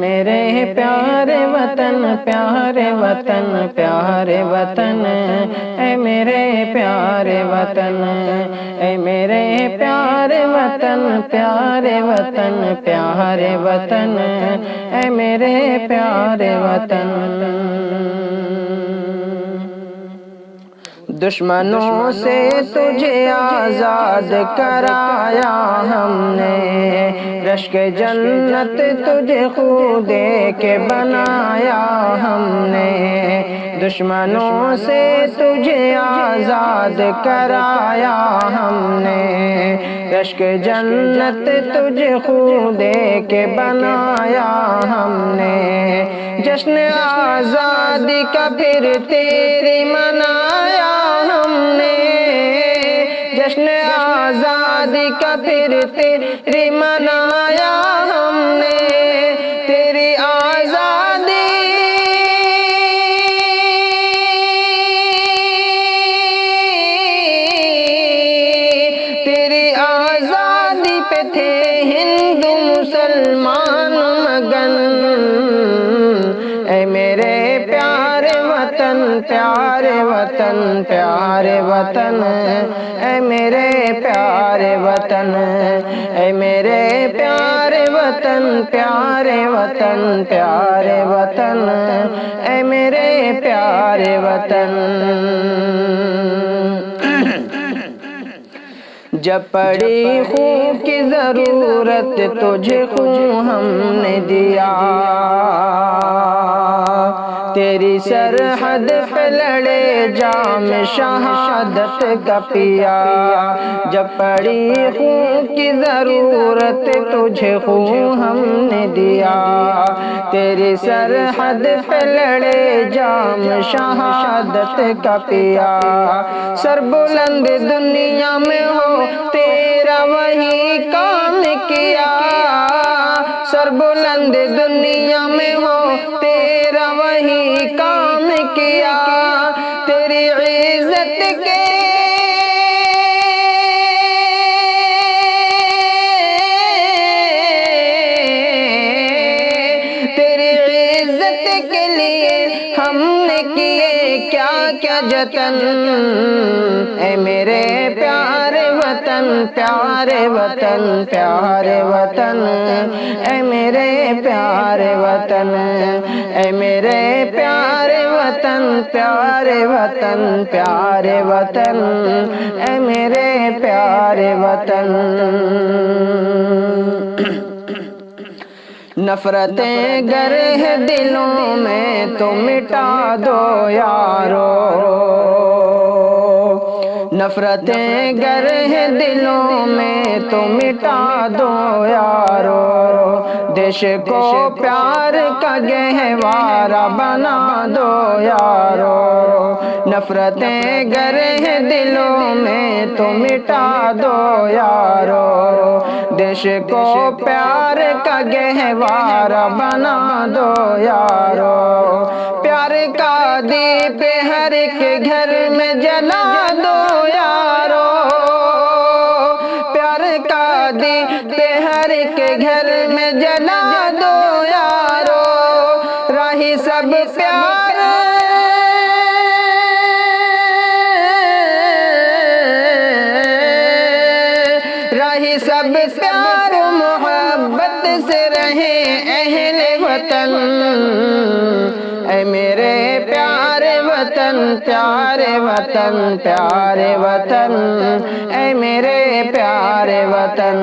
میرے پیارے وطن پیارے وطن پیارے وطن، اے میرے پیارے وطن، اے میرے پیارے وطن پیارے وطن پیارے وطن، اے میرے پیارے وطن۔ دشمنوں سے تجھے آزاد کرایا ہم نے، رشک جنت تجھے خود دے کے بنایا ہم نے۔ دشمنوں سے تجھے آزاد کرایا ہم نے، رشک جنت تجھے خود دے کے بنایا ہم نے۔ جشن آزادی کا پھر تیری منایا ہم نے، جشن آزادی کا پھر تیری منایا ہم نے۔ تیری آزادی تیری آزادی پہ تھے ہندو مسلمان مگن، اے میرے پیارے وطن پیارے وطن پیارے وطن، اے میرے پیارے وطن، اے میرے پیارے وطن پیارے وطن پیارے وطن، اے میرے پیارے وطن۔ جب پڑی خون کی ضرورت تجھے خون ہم نے دیا، تیری سرحد پہ لڑے جام شہادت کا پیا۔ جب پڑی خون کی ضرورت تجھے خون ہم نے دیا، تیری سرحد پہ لڑے جام شہادت کا پیا۔ سر بلند دنیا میں ہو تیرا وہی کام کیا، سر بلند دنیا میں ہو تیرا وہی کام کیا۔ تیری عزت کے تیری عزت کے لیے ہم نے کیے کیا کیا جتن، اے میرے پیارے وطن پیارے وطن پیارے وطن، اے میرے پیارے وطن، اے میرے پیارے وطن پیارے وطن پیارے وطن، اے میرے پیارے وطن۔ نفرتیں گر ہے دلوں میں تو مٹا دو یارو، نفرتیں گر ہے دلوں میں تو مٹا دو یارو، دیش کو پیار کا گہوارہ بنا دو یارو۔ نفرتیں گر ہے دلوں میں تو مٹا دو یارو، دیش کو پیار کا گہوارہ بنا دو یارو۔ پیار کا دیپ ہر ایک گھر میں جلا دو یارو، پیار کا دیپ ہر ایک گھر میں جلا دو یارو۔ راہی سب پیار راہی سب پیار محبت سے رہے اہل وطن، اے میرے پیارے وطن پیارے وطن پیارے وطن، اے میرے پیارے وطن،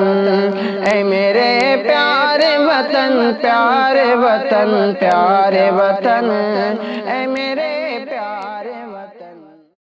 اے میرے پیارے وطن پیارے وطن پیارے وطن، اے میرے